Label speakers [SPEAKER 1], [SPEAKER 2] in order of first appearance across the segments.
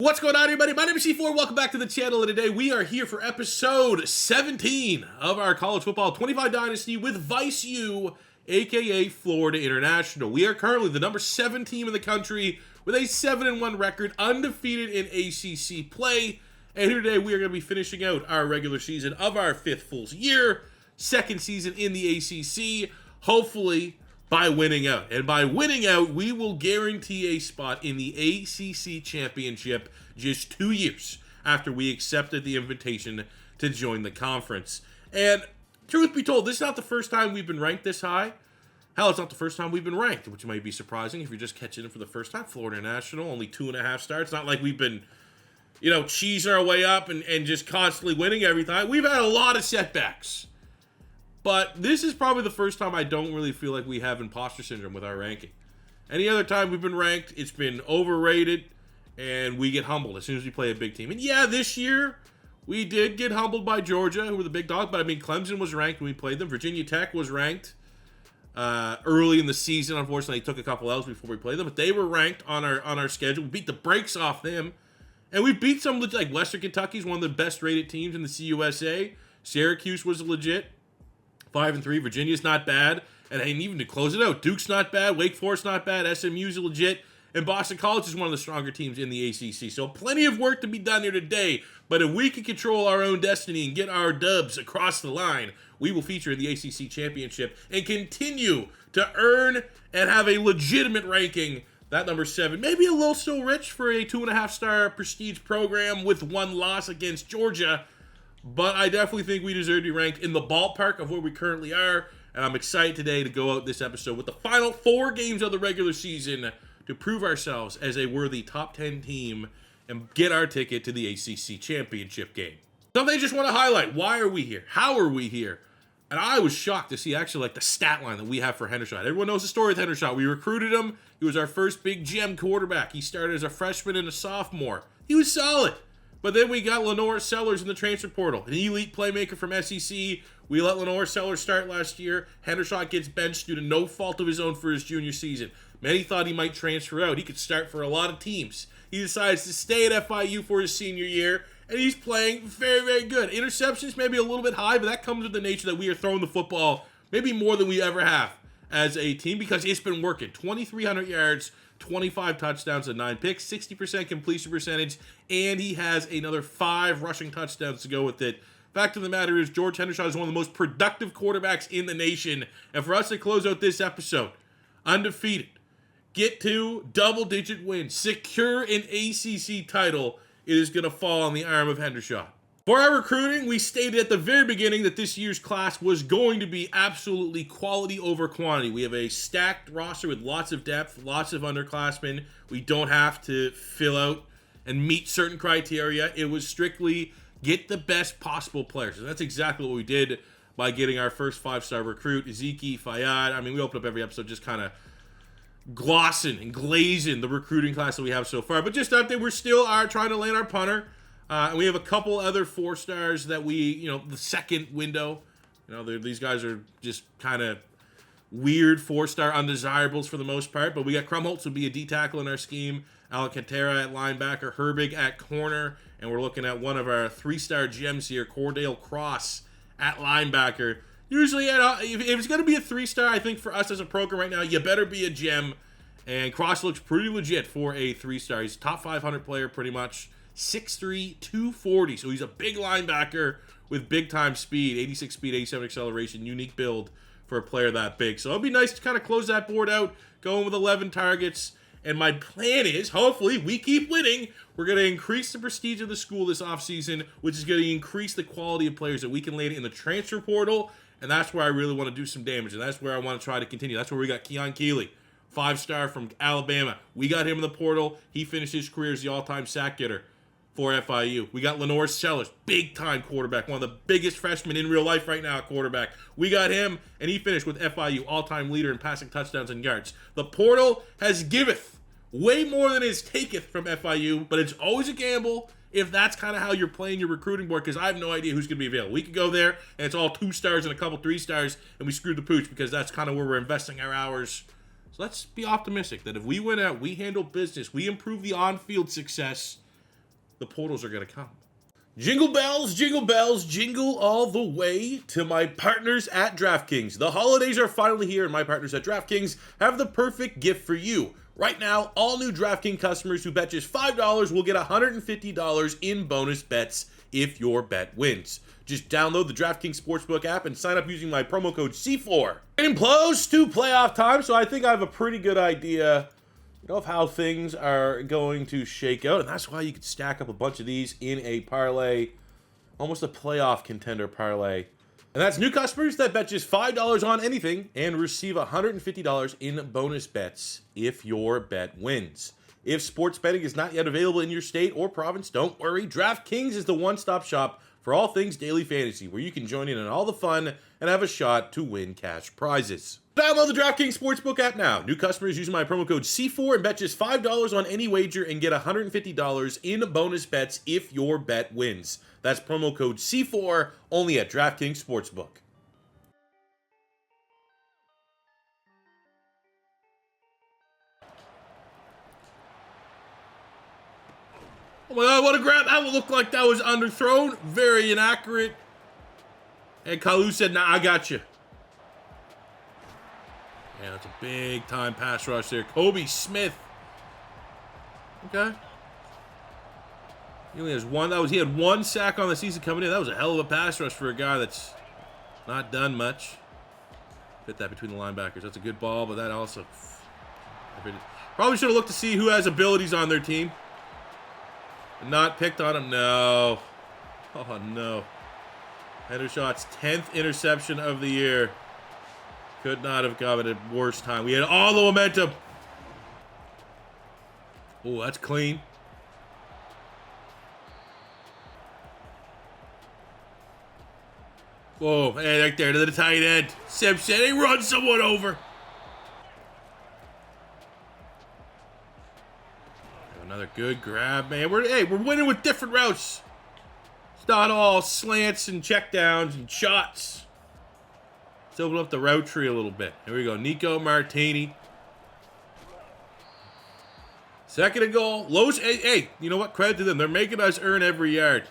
[SPEAKER 1] What's going on, everybody? My name is C4. Welcome back to the channel, and today we are here for episode 17 of our college football 25 Dynasty with Vice U, aka Florida International. We are currently the number 7 team in the country with a 7-1 record, undefeated in ACC play. And here today we are going to be finishing out our regular season of our 5th full year, 2nd season in the ACC, hopefully by winning out. And by winning out, we will guarantee a spot in the ACC championship just 2 years after we accepted the invitation to join the conference. And truth be told, this is not the first time we've been ranked this high. Hell, it's not the first time we've been ranked, which might be surprising if you're just catching it for the first time. Florida National, only 2.5 stars. It's not like we've been, cheesing our way up and just constantly winning every time. We've had a lot of setbacks. But this is probably the first time I don't really feel like we have imposter syndrome with our ranking. Any other time we've been ranked, it's been overrated, and we get humbled as soon as we play a big team. And yeah, this year, we did get humbled by Georgia, who were the big dog, but I mean, Clemson was ranked when we played them. Virginia Tech was ranked early in the season. Unfortunately, they took a couple L's before we played them, but they were ranked on our schedule. We beat the brakes off them, and we beat some like Western Kentucky's one of the best-rated teams in the CUSA. Syracuse was legit. 5-3. Virginia's not bad. And even to close it out, Duke's not bad. Wake Forest not bad. SMU's legit. And Boston College is one of the stronger teams in the ACC. So plenty of work to be done here today. But if we can control our own destiny and get our dubs across the line, we will feature in the ACC championship and continue to earn and have a legitimate ranking. That number 7, maybe a little still rich for a 2.5-star prestige program with 1 loss against Georgia. But I definitely think we deserve to be ranked in the ballpark of where we currently are. And I'm excited today to go out this episode with the final 4 games of the regular season to prove ourselves as a worthy top 10 team and get our ticket to the ACC championship game. Something I just want to highlight. Why are we here? How are we here? And I was shocked to see actually like the stat line that we have for Hendershot. Everyone knows the story with Hendershot. We recruited him. He was our first big gem quarterback. He started as a freshman and a sophomore. He was solid. But then we got Lenore Sellers in the transfer portal, an elite playmaker from SEC. We let Lenore Sellers start last year. Hendershot gets benched due to no fault of his own for his junior season. Many thought he might transfer out. He could start for a lot of teams. He decides to stay at FIU for his senior year, and he's playing very, very good. Interceptions maybe a little bit high, but that comes with the nature that we are throwing the football maybe more than we ever have as a team because it's been working. 2,300 yards, 25 touchdowns and 9 picks, 60% completion percentage, and he has another 5 rushing touchdowns to go with it. Fact of the matter is, George Hendershot is one of the most productive quarterbacks in the nation. And for us to close out this episode, undefeated, get to double-digit wins, secure an ACC title, it is going to fall on the arm of Hendershot. For our recruiting, we stated at the very beginning that this year's class was going to be absolutely quality over quantity. We have a stacked roster with lots of depth, lots of underclassmen. We don't have to fill out and meet certain criteria. It was strictly get the best possible players. And that's exactly what we did by getting our first 5-star recruit, Ezeki Fayad. I mean, we open up every episode just kind of glossing and glazing the recruiting class that we have so far. But just out there, we still are trying to land our punter. And we have a couple other 4-stars that we, the second window. These guys are just kind of weird 4-star undesirables for the most part. But we got Krumholtz would be a D tackle in our scheme, Alcantara at linebacker, Herbig at corner, and we're looking at one of our 3-star gems here, Cordale Cross at linebacker. Usually, if it's going to be a 3-star, I think for us as a program right now, you better be a gem. And Cross looks pretty legit for a 3-star. He's a top 500 player pretty much. 6'3", 240. So he's a big linebacker with big-time speed, 86 speed, 87 acceleration, unique build for a player that big. So it'll be nice to kind of close that board out, going with 11 targets. And my plan is, hopefully, we keep winning. We're going to increase the prestige of the school this offseason, which is going to increase the quality of players that we can land in the transfer portal. And that's where I really want to do some damage. And that's where I want to try to continue. That's where we got Keon Keeley, 5-star from Alabama. We got him in the portal. He finished his career as the all-time sack getter for FIU. We got Lenore Sellers, big-time quarterback, one of the biggest freshmen in real life right now at quarterback. We got him, and he finished with FIU, all-time leader in passing touchdowns and yards. The portal has giveth way more than it taketh from FIU, but it's always a gamble if that's kind of how you're playing your recruiting board, because I have no idea who's going to be available. We could go there, and it's all 2-stars and a couple 3-stars, and we screwed the pooch, because that's kind of where we're investing our hours. So let's be optimistic that if we win out, we handle business, we improve the on-field success, the portals are going to come. Jingle bells, jingle all the way to my partners at DraftKings. The holidays are finally here, and my partners at DraftKings have the perfect gift for you. Right now, all new DraftKings customers who bet just $5 will get $150 in bonus bets if your bet wins. Just download the DraftKings Sportsbook app and sign up using my promo code C4. Getting close to playoff time, so I think I have a pretty good idea of how things are going to shake out, and that's why you could stack up a bunch of these in a parlay, almost a playoff contender parlay. And that's new customers that bet just $5 on anything and receive $150 in bonus bets if your bet wins. If sports betting is not yet available in your state or province, don't worry. DraftKings is the one-stop shop for all things daily fantasy, where you can join in on all the fun and have a shot to win cash prizes. Download the DraftKings Sportsbook app now. New customers using my promo code C4 and bet just $5 on any wager and get $150 in bonus bets if your bet wins. That's promo code C4 only at DraftKings Sportsbook. Oh my God, what a grab. That would look like that was underthrown. Very inaccurate. And Kalu said, nah, I got you. Yeah, that's a big time pass rush there. Kobe Smith. Okay. He only has one. He had one sack on the season coming in. That was a hell of a pass rush for a guy that's not done much. Fit that between the linebackers. That's a good ball, but that also probably should have looked to see who has abilities on their team. Not picked on him. No. Oh no. Hendershot's 10th interception of the year. Could not have come at a worse time. We had all the momentum. Oh, that's clean. Whoa, hey, right there to the tight end. Simpson, he runs someone over. Another good grab, man. We're winning with different routes. It's not all slants and checkdowns and shots. Let's open up the route tree a little bit. Here we go. Nico Martini. Second and goal. Lowe's, hey, you know what? Credit to them. They're making us earn every yard.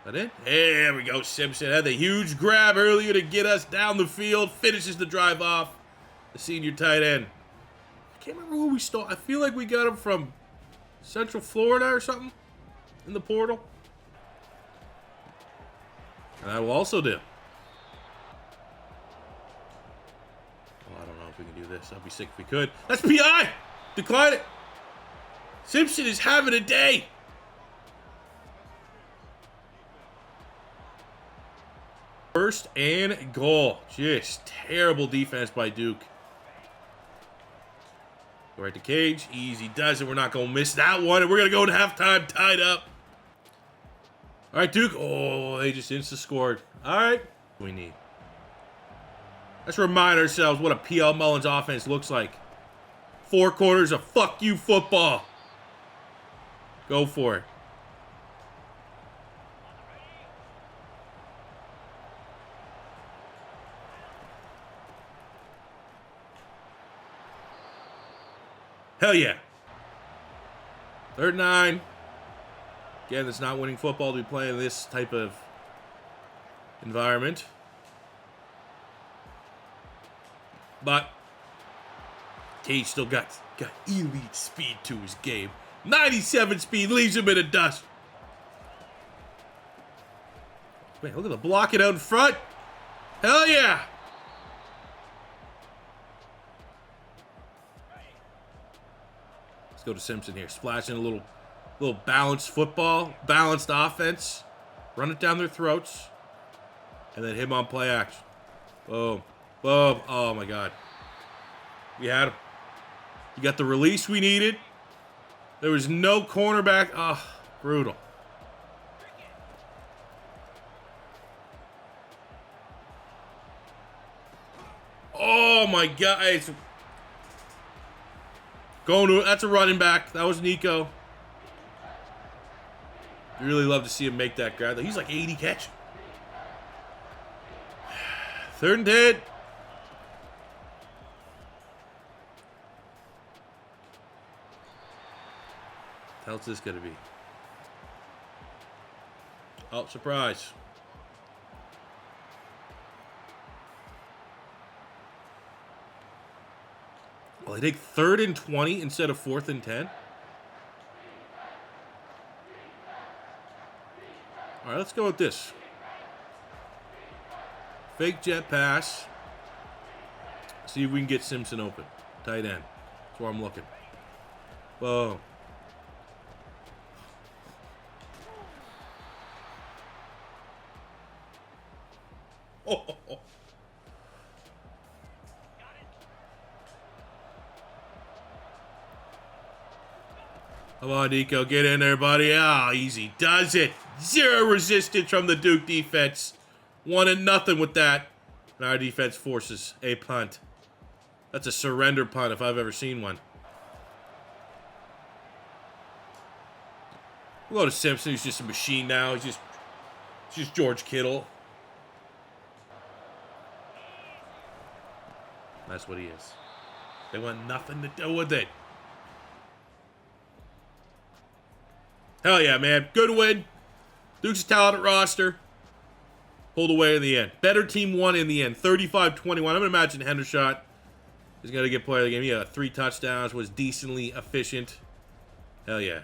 [SPEAKER 1] That it? Hey, there we go. Simpson had the huge grab earlier to get us down the field. Finishes the drive off. The senior tight end. I can't remember who we stole. I feel like we got him from Central Florida or something in the portal. And I will also do. Oh, I don't know if we can do this. I'd be sick if we could. That's PI! Decline it. Simpson is having a day. First and goal. Just terrible defense by Duke. Go right to Cage. Easy does it. We're not going to miss that one. And we're going to go to halftime tied up. All right, Duke. Oh, they just insta-scored. All right. We need. Let's remind ourselves what a P.L. Mullins offense looks like. 4 quarters of fuck you football. Go for it. Hell yeah. 3rd and 9. Again, it's not winning football to be playing this type of environment. But Cage still got elite speed to his game. 97 speed leaves him in a dust. Wait, look at the blocking out in front. Hell yeah. Go to Simpson here. Splashing a little balanced football, balanced offense. Run it down their throats. And then hit him on play action. Boom. Boom. Oh, my God. We had him. You got the release we needed. There was no cornerback. Oh, brutal. Oh, my God. It's going to it. That's a running back. That was Nico. You really love to see him make that grab. He's like 80 catch. 3rd and 10. hell's this gonna be? Oh, surprise. Well, they take 3rd and 20 instead of 4th and 10. All right, let's go with this. Fake jet pass. See if we can get Simpson open. Tight end. That's where I'm looking. Whoa. Oh, oh, oh. Come on, Nico. Get in there, buddy. Ah, easy. Does it. 0 resistance from the Duke defense. 1-0 with that. And our defense forces a punt. That's a surrender punt if I've ever seen one. We'll go to Simpson. He's just a machine now. He's just George Kittle. That's what he is. They want nothing to do with it. Hell yeah, man. Good win. Duke's talented roster. Pulled away in the end. Better team won in the end. 35-21. I'm going to imagine Hendershot is going to get player of the game. He had 3 touchdowns. Was decently efficient. Hell yeah.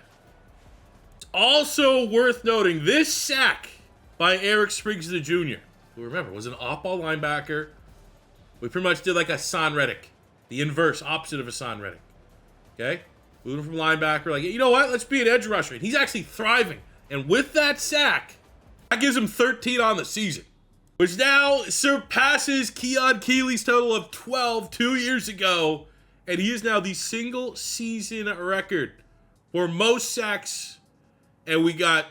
[SPEAKER 1] It's also worth noting this sack by Eric Spriggs Jr., who, remember, was an off-ball linebacker. We pretty much did like a Son Reddick. The inverse, opposite of a Son Reddick. Okay? Moving from linebacker, like, you know what? Let's be an edge rusher. And he's actually thriving. And with that sack, that gives him 13 on the season, which now surpasses Keon Keeley's total of 12 2 years ago. And he is now the single season record for most sacks. And we got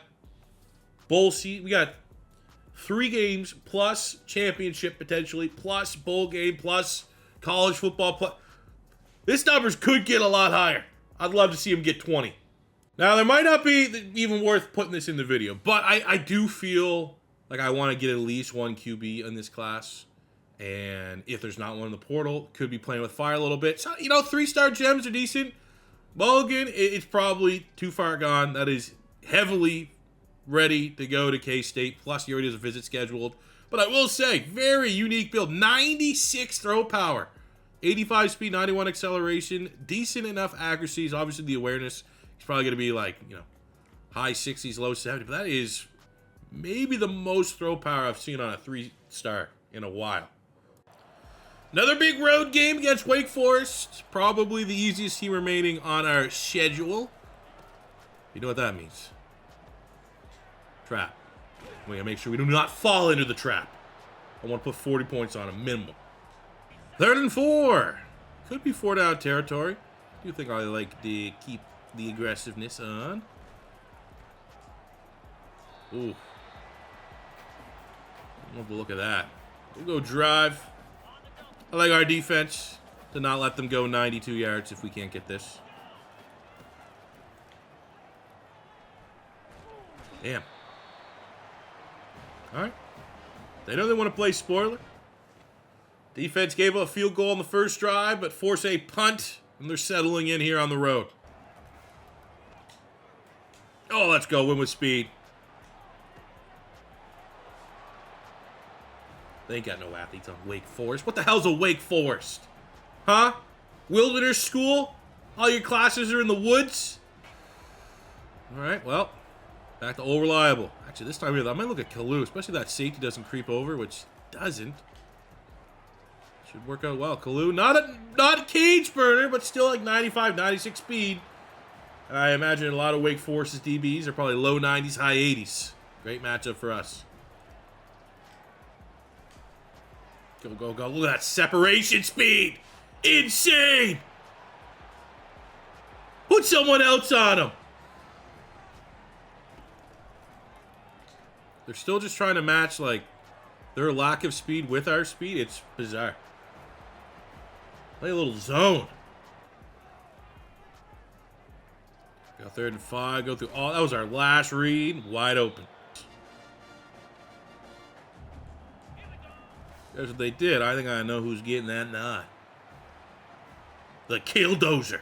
[SPEAKER 1] we got 3 games plus championship potentially, plus bowl game, plus college football. Plus, this numbers could get a lot higher. I'd love to see him get 20. Now, there might not be even worth putting this in the video, but I do feel like I want to get at least 1 QB in this class. And if there's not one in the portal, could be playing with fire a little bit. So, 3-star gems are decent. Mulligan, it's probably too far gone. That is heavily ready to go to K-State. Plus, he already has a visit scheduled. But I will say, very unique build. 96 throw power. 85 speed, 91 acceleration, decent enough accuracies. Obviously, the awareness is probably going to be like, high 60s, low 70s. But that is maybe the most throw power I've seen on a 3-star in a while. Another big road game against Wake Forest. Probably the easiest team remaining on our schedule. You know what that means. Trap. We gotta make sure we do not fall into the trap. I want to put 40 points on a minimum. 3rd and 4. Could be 4-down territory. I do think I like to keep the aggressiveness on. Ooh. Love the look of that. We'll go drive. I like our defense to not let them go 92 yards if we can't get this. Damn. All right. They know they want to play spoiler. Defense gave up a field goal on the first drive, but force a punt, and they're settling in here on the road. Oh, let's go. Win with speed. They ain't got no athletes on Wake Forest. What the hell's a Wake Forest? Huh? Wilderness school? All your classes are in the woods? All right, well, back to old reliable. Actually, this time here, I might look at Kalu, especially that safety doesn't creep over, which doesn't. Should work out well. Kalu, not a cage burner, but still like 95, 96 speed. And I imagine a lot of Wake Forest's DBs are probably low 90s, high 80s. Great matchup for us. Go, go, go. Look at that separation speed. Insane. Put someone else on him. They're still just trying to match, like, their lack of speed with our speed. It's bizarre. Play a little zone. Go 3rd and 5. Go through all. That was our last read. Wide open. That's what they did. I think I know who's getting that nod. The Killdozer.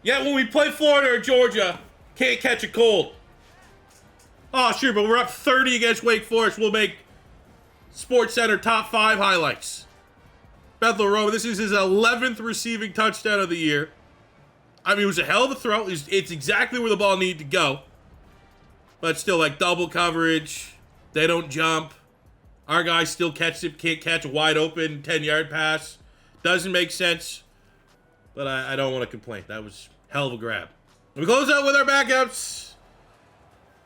[SPEAKER 1] Yeah, when we play Florida or Georgia, can't catch a cold. Oh, sure, but we're up 30 against Wake Forest. We'll make Sports Center top 5 highlights. Bethel Rowe, this is his 11th receiving touchdown of the year. I mean, it was a hell of a throw. It's exactly where the ball needed to go. But still, like, double coverage. They don't jump. Our guy still can't catch a wide open 10-yard pass. Doesn't make sense. But I don't want to complain. That was hell of a grab. We close out with our backups.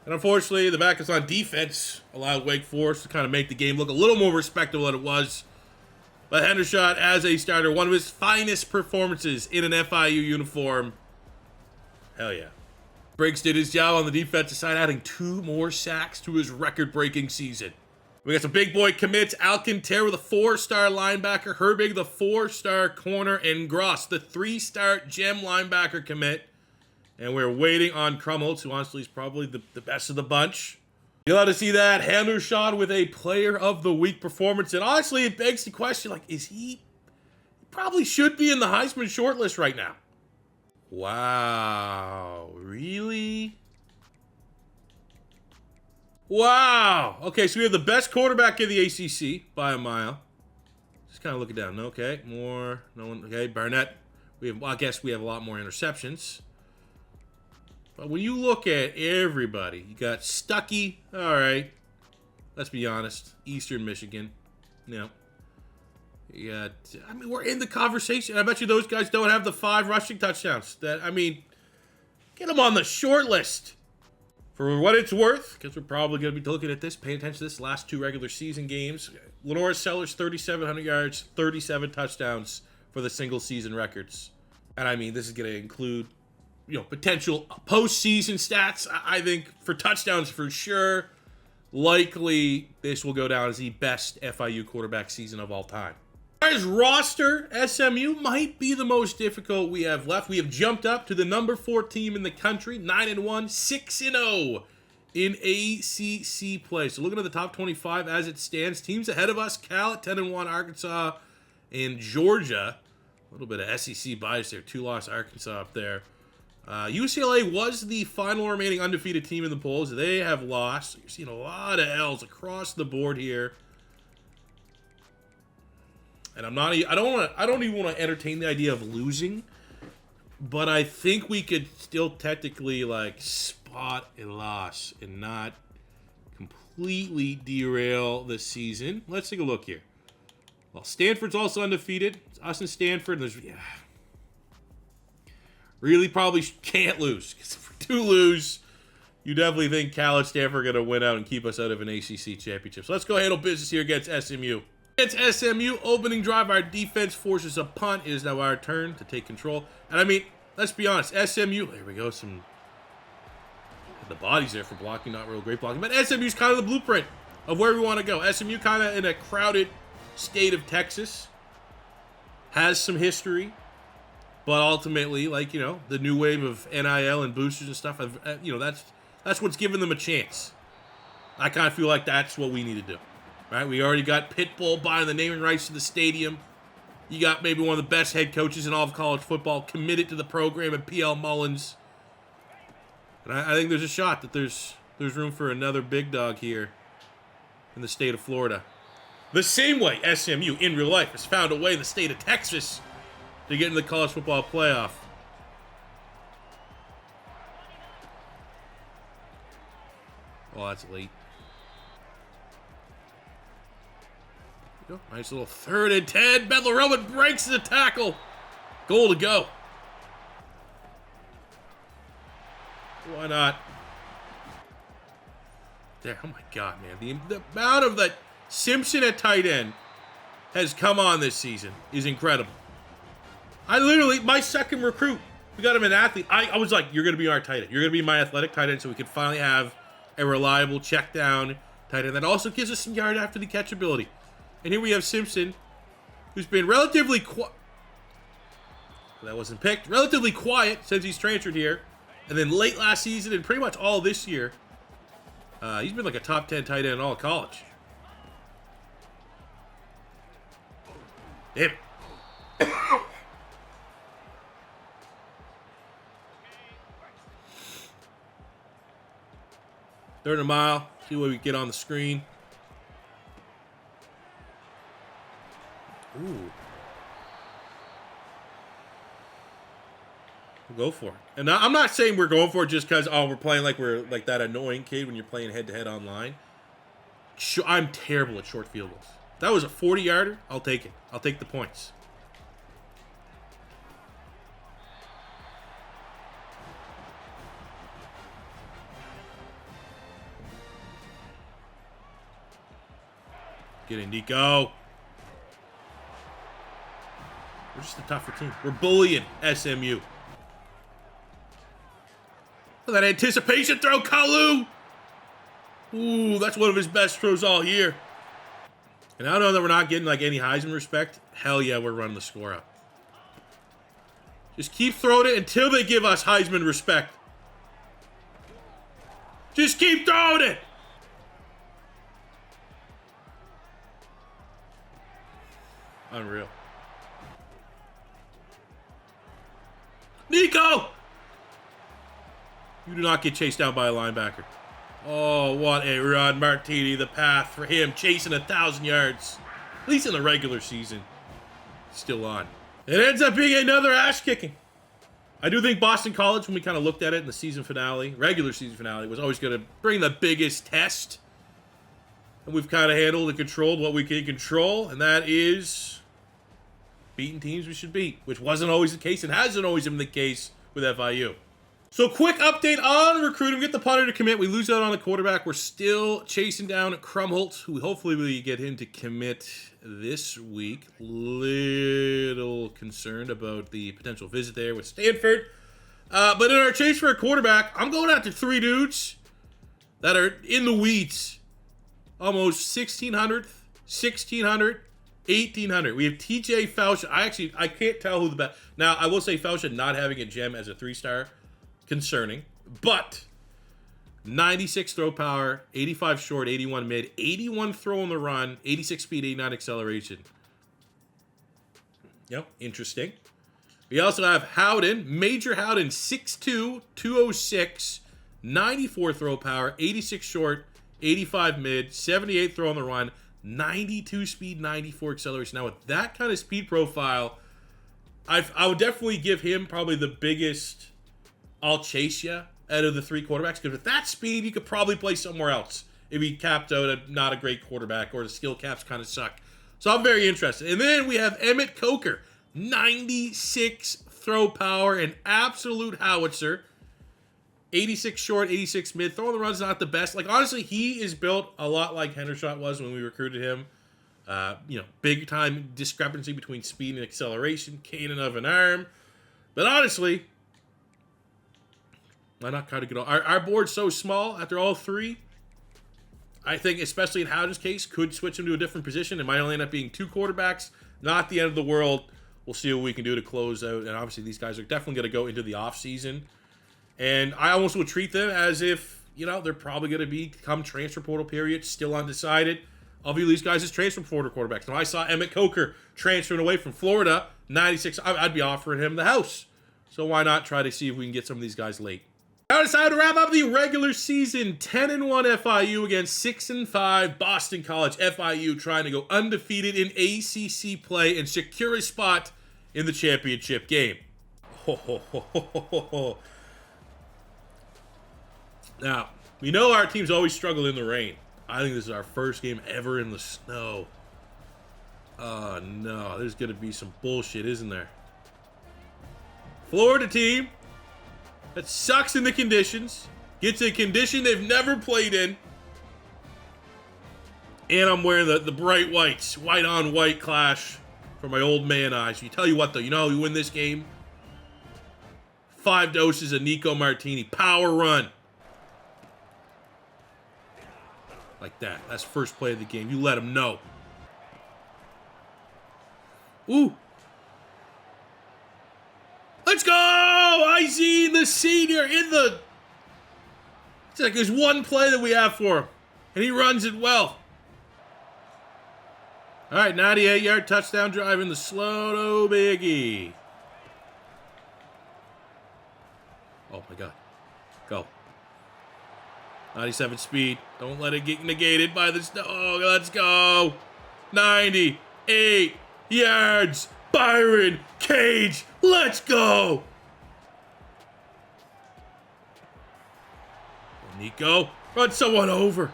[SPEAKER 1] And unfortunately, the backups on defense allowed Wake Forest to kind of make the game look a little more respectable than it was. But Hendershot, as a starter, one of his finest performances in an FIU uniform. Hell yeah. Briggs did his job on the defensive side, adding 2 more sacks to his record-breaking season. We got some big boy commits. Alcantara with a 4-star linebacker. Herbig, the 4-star corner. And Gross, the 3-star gem linebacker commit. And we're waiting on Krumholtz, who honestly is probably the best of the bunch. You'll have to see that Hendershot with a Player of the Week performance. And honestly, it begs the question, like, he probably should be in the Heisman shortlist right now. Wow. Really? Wow. Okay, so we have the best quarterback in the ACC by a mile. Just kind of looking down. Okay, more. No one. Okay, Barnett. Well, I guess we have a lot more interceptions. But when you look at everybody, you got Stuckey. All right. Let's be honest. Eastern Michigan. No. You got, I mean, we're in the conversation. I bet you those guys don't have the 5 rushing touchdowns. That, I mean, get them on the short list. For what it's worth, because we're probably going to be looking at this, paying attention to this last 2 regular season games. Lenora Sellers, 3,700 yards, 37 touchdowns for the single season records. And I mean, this is going to include, potential postseason stats. I think for touchdowns for sure. Likely, this will go down as the best FIU quarterback season of all time. As roster, SMU might be the most difficult we have left. We have jumped up to the number 4 team in the country, 9-1, 6-0 in ACC play. So looking at the top 25 as it stands, teams ahead of us: Cal at 10-1, Arkansas, and Georgia. A little bit of SEC bias there. 2-loss Arkansas up there. UCLA was the final remaining undefeated team in the polls. They have lost. You're seeing a lot of L's across the board here. And I don't even want to entertain the idea of losing, but I think we could still technically spot a loss and not completely derail the season. Let's take a look here. Well, Stanford's also undefeated. It's us and Stanford. Really probably can't lose. Because if we do lose, you definitely think Cal and Stanford are going to win out and keep us out of an ACC championship. So let's go handle business here against SMU. Against SMU, opening drive, our defense forces a punt. It is now our turn to take control. And I mean, let's be honest, SMU, there we go, the bodies there for blocking, not real great blocking. But SMU's kind of the blueprint of where we want to go. SMU kind of in a crowded state of Texas. Has some history. But ultimately, the new wave of NIL and boosters and stuff, that's what's given them a chance. I kind of feel like that's what we need to do. Right? We already got Pitbull buying the naming rights to the stadium. You got maybe one of the best head coaches in all of college football committed to the program at PL Mullins. And I think there's a shot that there's room for another big dog here in the state of Florida. The same way SMU in real life has found a way in the state of Texas to get in the college football playoff. Oh, that's late. Nice little 3rd and 10. Bethel Roman breaks the tackle. Goal to go. Why not? There. Oh my God, man. The amount of that Simpson at tight end has come on this season is incredible. My second recruit, we got him an athlete. I was like, you're going to be our tight end. You're going to be my athletic tight end so we can finally have a reliable check down tight end that also gives us some yard after the catch ability. And here we have Simpson, who's been relatively quiet. That wasn't picked. Relatively quiet since he's transferred here. And then late last season and pretty much all this year, he's been like a top 10 tight end in all of college. Damn it. Third and a mile. See what we get on the screen. Ooh. We'll go for it. And I'm not saying we're going for it just because, oh, we're playing like we're like that annoying kid when you're playing head-to-head online. I'm terrible at short field goals. If that was a 40-yarder, I'll take it. I'll take the points. Get in, Nico. We're just a tougher team. We're bullying SMU. Look at that anticipation throw, Kalu. Ooh, that's one of his best throws all year. And I don't know that we're not getting like any Heisman respect. Hell yeah, we're running the score up. Just keep throwing it until they give us Heisman respect. Just keep throwing it. Unreal. Nico! You do not get chased down by a linebacker. Oh, what a run. Martini, the path for him, chasing 1,000 yards. At least in the regular season. Still on. It ends up being another ass kicking. I do think Boston College, when we kind of looked at it in the season finale, regular season finale, was always going to bring the biggest test. And we've kind of handled and controlled what we can control, and that is beating teams we should beat, which wasn't always the case and hasn't always been the case with FIU. So quick update on recruiting. We get the punter to commit. We lose out on the quarterback. We're still chasing down Krumholtz, who hopefully we get him to commit this week. Little concerned about the potential visit there with Stanford. But in our chase for a quarterback, I'm going after 3 dudes that are in the weeds. Almost 1,600, 1,600, 1,800. We have TJ Faucia. I can't tell who the best. Now, I will say Faucia not having a gem as a 3-star, concerning, but 96 throw power, 85 short, 81 mid, 81 throw on the run, 86 speed, 89 acceleration. Yep, interesting. We also have Howden, Major Howden, 6'2", 206, 94 throw power, 86 short, 85 mid, 78 throw on the run, 92 speed, 94 acceleration. Now, with that kind of speed profile, I would definitely give him probably the biggest I'll chase you out of the 3 quarterbacks, because with that speed, you could probably play somewhere else if he capped out a not a great quarterback or the skill caps kind of suck. So I'm very interested. And then we have Emmett Coker, 96 throw power, an absolute howitzer. 86 short, 86 mid. Throwing the run's not the best. Like, honestly, he is built a lot like Hendershot was when we recruited him. Big time discrepancy between speed and acceleration. Cannon of an arm. But honestly, why not try to get all... Our board's so small after all 3. I think, especially in Howden's case, could switch him to a different position. It might only end up being 2 quarterbacks. Not the end of the world. We'll see what we can do to close out. And obviously, these guys are definitely going to go into the offseason. And I almost would treat them as if, they're probably going to become transfer portal period, still undecided. I'll view these guys as transfer portal quarterbacks. Now, I saw Emmett Coker transferring away from Florida, 96. I'd be offering him the house. So why not try to see if we can get some of these guys late? Now it's time to wrap up the regular season. 10-1 FIU against 6-5 Boston College. FIU trying to go undefeated in ACC play and secure a spot in the championship game. Now, we know our teams always struggle in the rain. I think this is our first game ever in the snow. Oh, no. There's going to be some bullshit, isn't there? Florida team that sucks in the conditions. Gets a condition they've never played in. And I'm wearing the bright whites. White on white clash for my old man eyes. You tell you what, though. You know how we win this game? 5 doses of Nico Martini. Power run. Like that. That's first play of the game. You let him know. Ooh. Let's go! IZ, the senior, in the... It's like there's one play that we have for him. And he runs it well. All right, 98-yard touchdown drive in the slow biggie. Oh, my God. Go. 97 speed. Don't let it get negated by the snow. Oh, let's go. 98 yards. Byron Cage. Let's go. Nico, run someone over.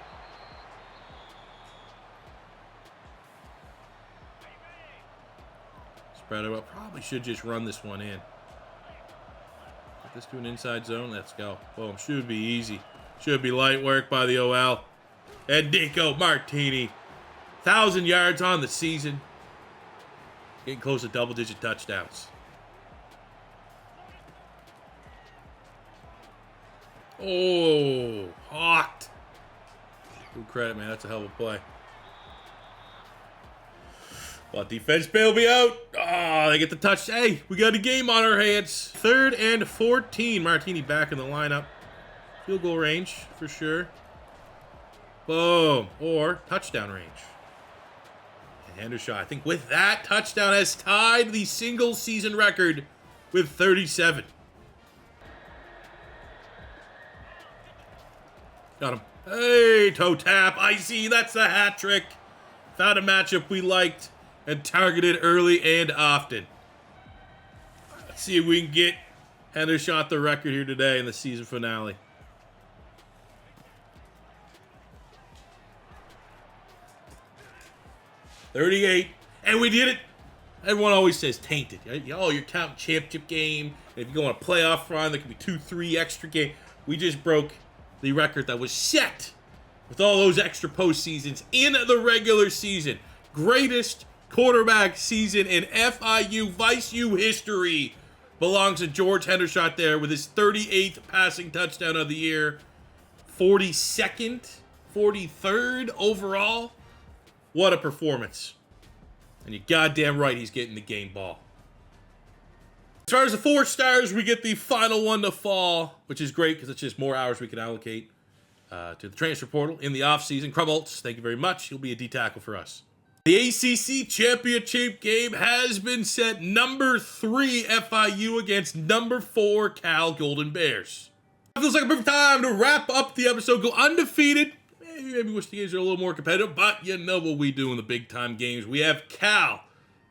[SPEAKER 1] Spread it up. Probably should just run this one in. Get this to an inside zone. Let's go. Boom. Should be easy. Should be light work by the OL. And Nico Martini. 1,000 yards on the season. Getting close to double-digit touchdowns. Oh, hawked. Good credit, man. That's a hell of a play. Well, defense bail me out. Oh, they get the touch. Hey, we got a game on our hands. 3rd and 14. Martini back in the lineup. Field goal range for sure. Boom. Or touchdown range. And Hendershot, I think with that, touchdown has tied the single season record with 37. Got him. Hey, toe tap. I see. That's the hat trick. Found a matchup we liked and targeted early and often. Let's see if we can get Hendershot the record here today in the season finale. $38, and we did it. Everyone always says tainted. Oh, you're counting championship game. If you go on a playoff run, there could be 2-3 extra games. We just broke the record that was set with all those extra postseasons in the regular season. Greatest quarterback season in FIU Vice U history belongs to George Hendershot there with his 38th passing touchdown of the year. 42nd, 43rd overall. What a performance. And you're goddamn right he's getting the game ball. As far as the 4 stars, we get the final one to fall, which is great because it's just more hours we can allocate to the transfer portal in the offseason. Krumholtz, thank you very much. He'll be a D tackle for us. The ACC championship game has been set. Number 3 FIU against number 4 Cal Golden Bears. It feels like a perfect time to wrap up the episode. Go undefeated. Maybe wish the games are a little more competitive, but you know what we do in the big time games. We have Cal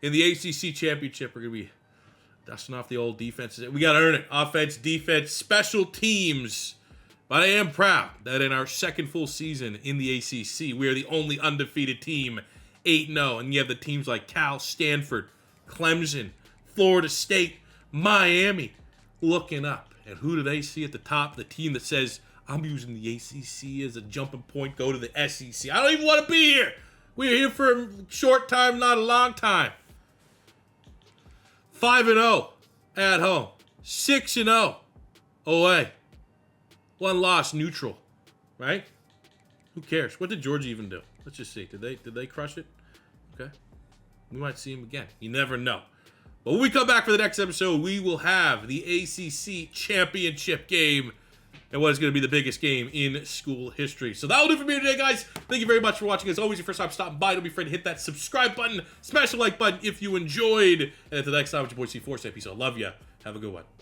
[SPEAKER 1] in the ACC championship. We're going to be dusting off the old defenses. We got to earn it. Offense, defense, special teams. But I am proud that in our second full season in the ACC, we are the only undefeated team, 8-0. And you have the teams like Cal, Stanford, Clemson, Florida State, Miami looking up. And who do they see at the top? The team that says, I'm using the ACC as a jumping point, go to the SEC. I don't even want to be here. We're here for a short time, not a long time. 5-0 at home. 6-0 away. 1 loss neutral, right? Who cares? What did Georgia even do? Let's just see. Did they crush it? Okay. We might see him again. You never know. But when we come back for the next episode, we will have the ACC championship game and what is going to be the biggest game in school history. So that'll do it for me today, guys. Thank you very much for watching. As always, your first time stopping by, don't be afraid to hit that subscribe button. Smash the like button if you enjoyed. And until next time, it's your boy C4. Say peace. I love you. Have a good one.